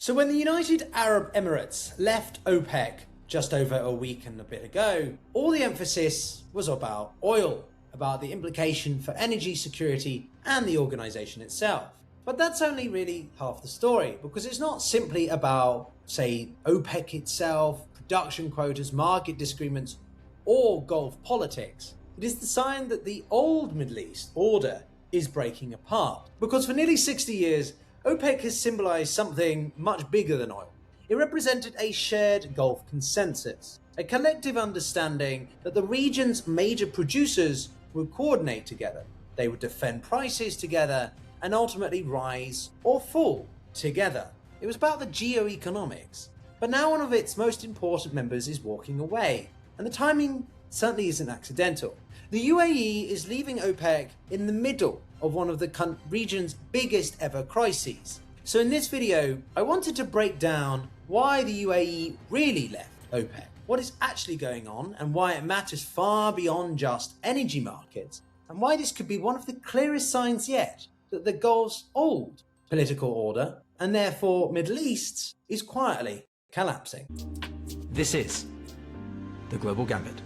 So when the United Arab Emirates left OPEC just over a week and a bit ago, all the emphasis was about oil, about the implication for energy security and the organization itself. But that's only really half the story, because it's not simply about, say, OPEC itself, production quotas, market disagreements, or Gulf politics. It is the sign that the old Middle East order is breaking apart. Because for nearly 60 years, OPEC has symbolized something much bigger than oil. It represented a shared Gulf consensus, a collective understanding that the region's major producers would coordinate together. They would defend prices together and ultimately rise or fall together. It was about the geoeconomics. But now one of its most important members is walking away, and the timing certainly isn't accidental. The UAE is leaving OPEC in the middle of one of the region's biggest ever crises. So in this video, I wanted to break down why the UAE really left OPEC, what is actually going on and why it matters far beyond just energy markets, and why this could be one of the clearest signs yet that the Gulf's old political order, and therefore Middle East's, is quietly collapsing. This is the Global Gambit.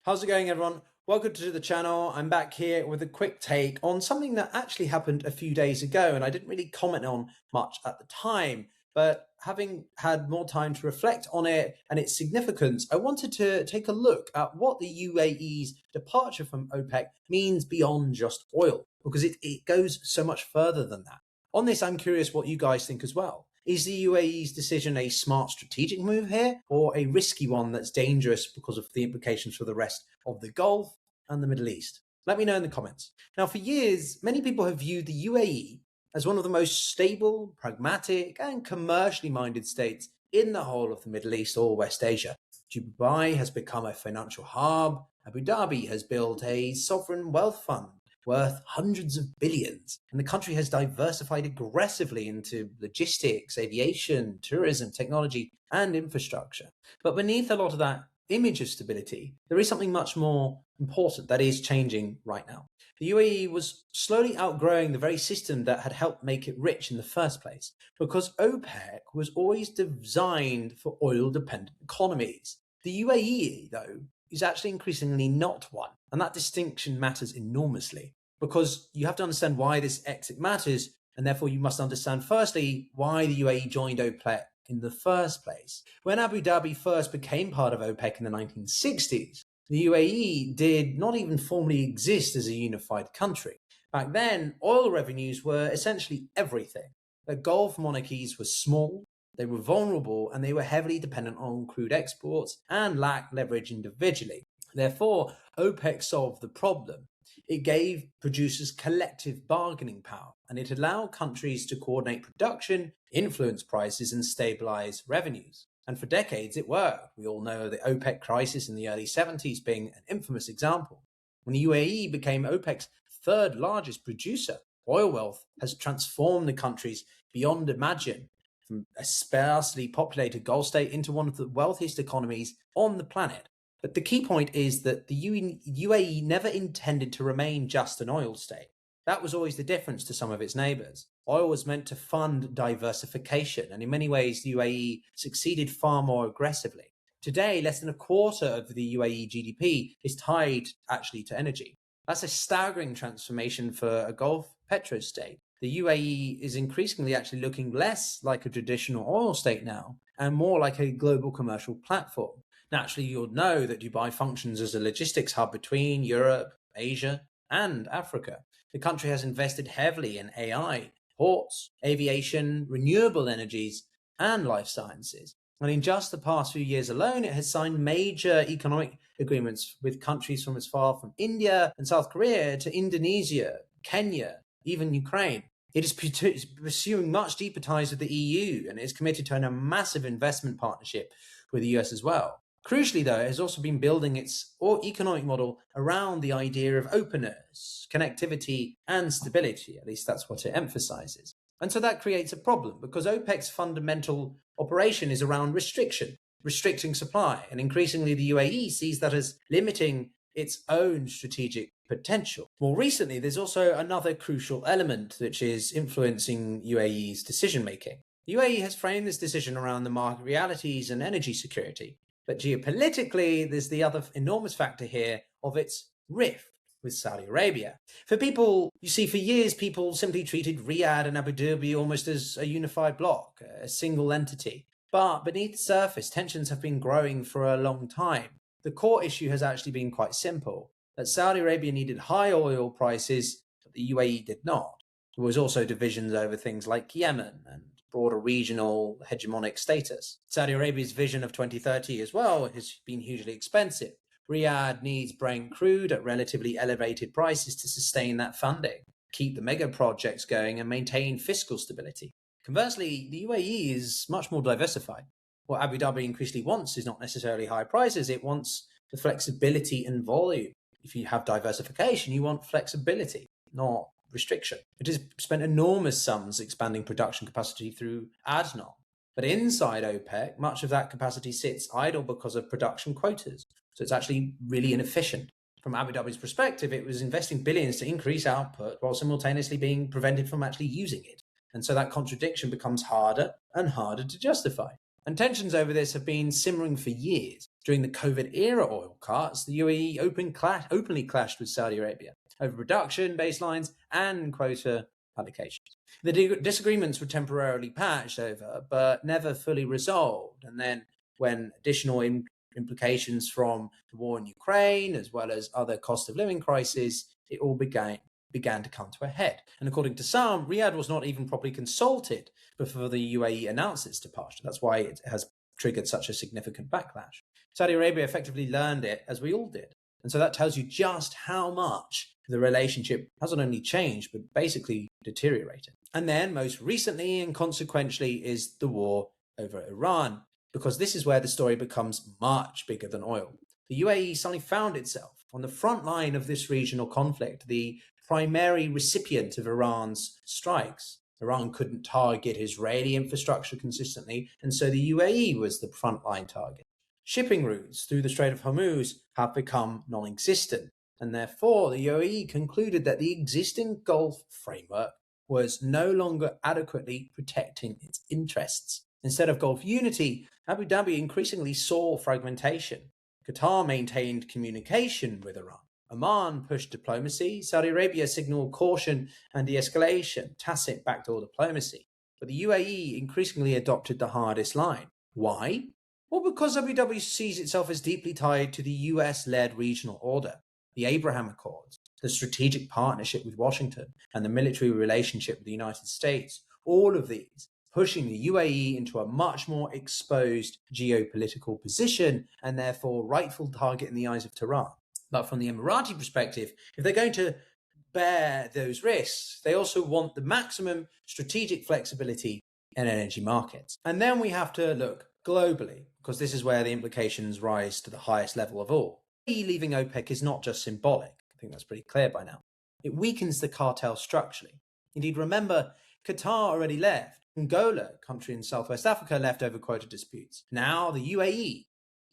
How's it going, everyone? Welcome to the channel. I'm back here with a quick take on something that actually happened a few days ago, and I didn't really comment on much at the time, but having had more time to reflect on it and its significance, I wanted to take a look at what the UAE's departure from OPEC means beyond just oil, because it goes so much further than that. On this, I'm curious what you guys think as well. Is the UAE's decision a smart strategic move here, or a risky one that's dangerous because of the implications for the rest of the Gulf and the Middle East? Let me know in the comments. Now, for years, many people have viewed the UAE as one of the most stable, pragmatic, and commercially minded states in the whole of the Middle East or West Asia. Dubai has become a financial hub. Abu Dhabi has built a sovereign wealth fund worth hundreds of billions, and the country has diversified aggressively into logistics, aviation, tourism, technology, and infrastructure. But beneath a lot of that image of stability, there is something much more important that is changing right now. The UAE was slowly outgrowing the very system that had helped make it rich in the first place, because OPEC was always designed for oil-dependent economies. The UAE, though, is actually increasingly not one, and that distinction matters enormously, because you have to understand why this exit matters, and therefore you must understand firstly why the UAE joined OPEC in the first place. When Abu Dhabi first became part of OPEC in the 1960s, the UAE did not even formally exist as a unified country. Back then, oil revenues were essentially everything. The Gulf monarchies were small, they were vulnerable, and they were heavily dependent on crude exports and lacked leverage individually. Therefore, OPEC solved the problem. It gave producers collective bargaining power, and it allowed countries to coordinate production, influence prices, and stabilize revenues. And for decades, it worked. We all know the OPEC crisis in the early 70s being an infamous example. When the UAE became OPEC's third largest producer, oil wealth has transformed the countries beyond imagine, from a sparsely populated Gulf state into one of the wealthiest economies on the planet. But the key point is that the UAE never intended to remain just an oil state. That was always the difference to some of its neighbors. Oil was meant to fund diversification, and in many ways, the UAE succeeded far more aggressively. Today, less than a quarter of the UAE GDP is tied actually to energy. That's a staggering transformation for a Gulf petrostate. The UAE is increasingly actually looking less like a traditional oil state now, and more like a global commercial platform. Naturally, you'll know that Dubai functions as a logistics hub between Europe, Asia, and Africa. The country has invested heavily in AI, ports, aviation, renewable energies, and life sciences. And in just the past few years alone, it has signed major economic agreements with countries from as far from India and South Korea to Indonesia, Kenya, even Ukraine. It is pursuing much deeper ties with the EU, and it is committed to a massive investment partnership with the US as well. Crucially, though, it has also been building its economic model around the idea of openness, connectivity, and stability. At least that's what it emphasizes. And so that creates a problem, because OPEC's fundamental operation is around restricting supply. And increasingly, the UAE sees that as limiting its own strategic potential. More recently, there's also another crucial element which is influencing UAE's decision-making. The UAE has framed this decision around the market realities and energy security, but geopolitically, there's the other enormous factor here of its rift with Saudi Arabia. For years, people simply treated Riyadh and Abu Dhabi almost as a unified bloc, a single entity. But beneath the surface, tensions have been growing for a long time. The core issue has actually been quite simple, that Saudi Arabia needed high oil prices, but the UAE did not. There was also divisions over things like Yemen and broader regional hegemonic status. Saudi Arabia's vision of 2030 as well has been hugely expensive. Riyadh needs Brent crude at relatively elevated prices to sustain that funding, keep the mega projects going, and maintain fiscal stability. Conversely, the UAE is much more diversified. What Abu Dhabi increasingly wants is not necessarily high prices, it wants the flexibility and volume. If you have diversification, you want flexibility, not restriction. It has spent enormous sums expanding production capacity through ADNOC. But inside OPEC, much of that capacity sits idle because of production quotas. So it's actually really inefficient. From Abu Dhabi's perspective, it was investing billions to increase output while simultaneously being prevented from actually using it. And so that contradiction becomes harder and harder to justify. And tensions over this have been simmering for years. During the COVID-era oil cuts, the UAE openly clashed with Saudi Arabia over production baselines and quota allocations. The disagreements were temporarily patched over, but never fully resolved. And then when additional implications from the war in Ukraine, as well as other cost of living crises, it all began to come to a head. And according to some, Riyadh was not even properly consulted before the UAE announced its departure. That's why it has triggered such a significant backlash. Saudi Arabia effectively learned it, as we all did. And so that tells you just how much the relationship hasn't only changed, but basically deteriorated. And then most recently and consequentially is the war over Iran, because this is where the story becomes much bigger than oil. The UAE suddenly found itself on the front line of this regional conflict, the primary recipient of Iran's strikes. Iran couldn't target Israeli infrastructure consistently, and so the UAE was the frontline target. Shipping routes through the Strait of Hormuz have become non-existent, and therefore the UAE concluded that the existing Gulf framework was no longer adequately protecting its interests. Instead of Gulf unity, Abu Dhabi increasingly saw fragmentation. Qatar maintained communication with Iran. Oman pushed diplomacy. Saudi Arabia signaled caution and de-escalation, tacit backdoor diplomacy. But the UAE increasingly adopted the hardest line. Why? Well, because Abu Dhabi sees itself as deeply tied to the US-led regional order, the Abraham Accords, the strategic partnership with Washington, and the military relationship with the United States. All of these pushing the UAE into a much more exposed geopolitical position and therefore rightful target in the eyes of Tehran. But from the Emirati perspective, if they're going to bear those risks, they also want the maximum strategic flexibility in energy markets. And then we have to look globally, because this is where the implications rise to the highest level of all. Leaving OPEC is not just symbolic. I think that's pretty clear by now. It weakens the cartel structurally. Indeed, remember, Qatar already left. Angola, a country in Southwest Africa, left over quota disputes. Now the UAE,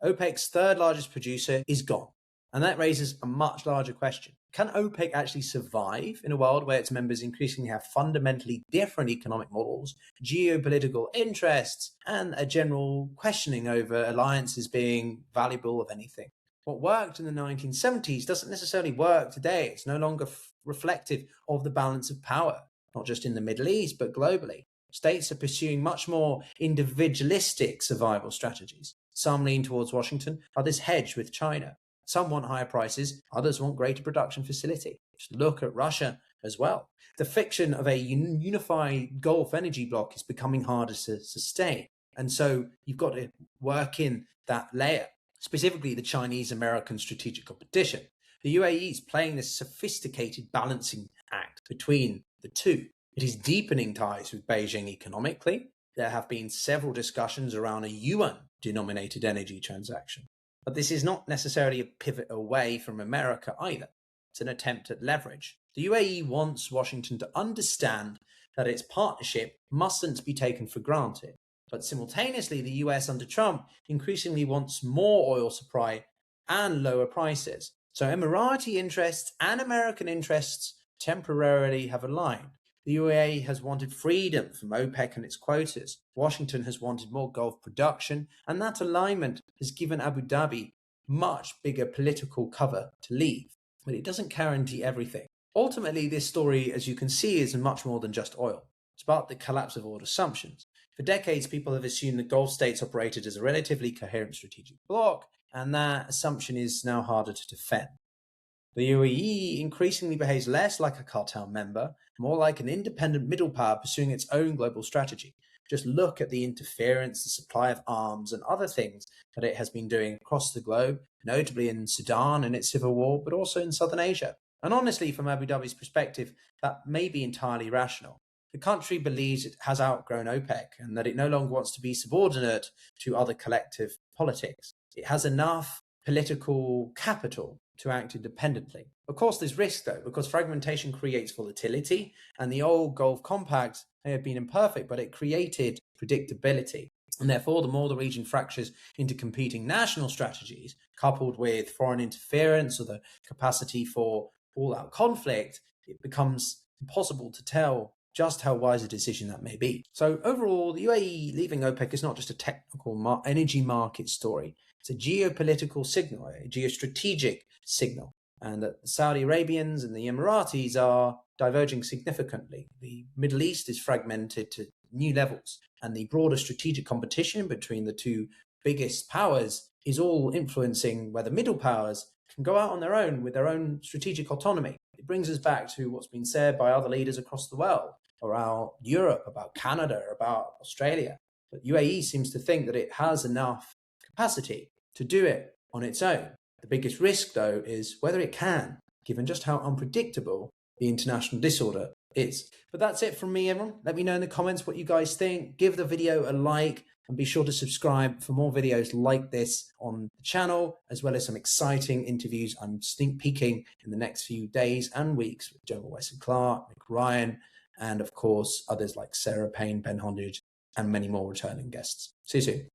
OPEC's third largest producer, is gone. And that raises a much larger question. Can OPEC actually survive in a world where its members increasingly have fundamentally different economic models, geopolitical interests, and a general questioning over alliances being valuable of anything? What worked in the 1970s doesn't necessarily work today. It's no longer reflective of the balance of power, not just in the Middle East, but globally. States are pursuing much more individualistic survival strategies. Some lean towards Washington, others hedge with China. Some want higher prices, others want greater production facility. Just look at Russia as well. The fiction of a unified Gulf energy bloc is becoming harder to sustain. And so you've got to work in that layer, specifically the Chinese-American strategic competition. The UAE is playing this sophisticated balancing act between the two. It is deepening ties with Beijing economically. There have been several discussions around a yuan-denominated energy transaction. But this is not necessarily a pivot away from America either. It's an attempt at leverage. The UAE wants Washington to understand that its partnership mustn't be taken for granted. But simultaneously, the US under Trump increasingly wants more oil supply and lower prices. So Emirati interests and American interests temporarily have aligned. The UAE has wanted freedom from OPEC and its quotas. Washington has wanted more Gulf production, and that alignment has given Abu Dhabi much bigger political cover to leave. But it doesn't guarantee everything. Ultimately, this story, as you can see, is much more than just oil. It's about the collapse of old assumptions. For decades, people have assumed the Gulf states operated as a relatively coherent strategic bloc, and that assumption is now harder to defend. The UAE increasingly behaves less like a cartel member, more like an independent middle power pursuing its own global strategy. Just look at the interference, the supply of arms, and other things that it has been doing across the globe, notably in Sudan and its civil war, but also in southern Asia. And honestly, from Abu Dhabi's perspective, that may be entirely rational. The country believes it has outgrown OPEC and that it no longer wants to be subordinate to other collective politics. It has enough political capital to act independently. Of course, there's risk though, because fragmentation creates volatility, and the old Gulf Compact may have been imperfect, but it created predictability. And therefore, the more the region fractures into competing national strategies, coupled with foreign interference or the capacity for all-out conflict, it becomes impossible to tell just how wise a decision that may be. So overall, the UAE leaving OPEC is not just a technical energy market story. It's a geopolitical signal, a geostrategic signal, and that the Saudi Arabians and the Emiratis are diverging significantly. The Middle East is fragmented to new levels, and the broader strategic competition between the two biggest powers is all influencing whether middle powers can go out on their own with their own strategic autonomy. It brings us back to what's been said by other leaders across the world, around Europe, about Canada, about Australia. But UAE seems to think that it has enough capacity to do it on its own. The biggest risk, though, is whether it can, given just how unpredictable the international disorder is. But that's it from me, everyone. Let me know in the comments what you guys think. Give the video a like and be sure to subscribe for more videos like this on the channel, as well as some exciting interviews I'm sneak peeking in the next few days and weeks with General Wesley Clark, Mick Ryan, and of course, others like Sarah Payne, Ben Hondage, and many more returning guests. See you soon.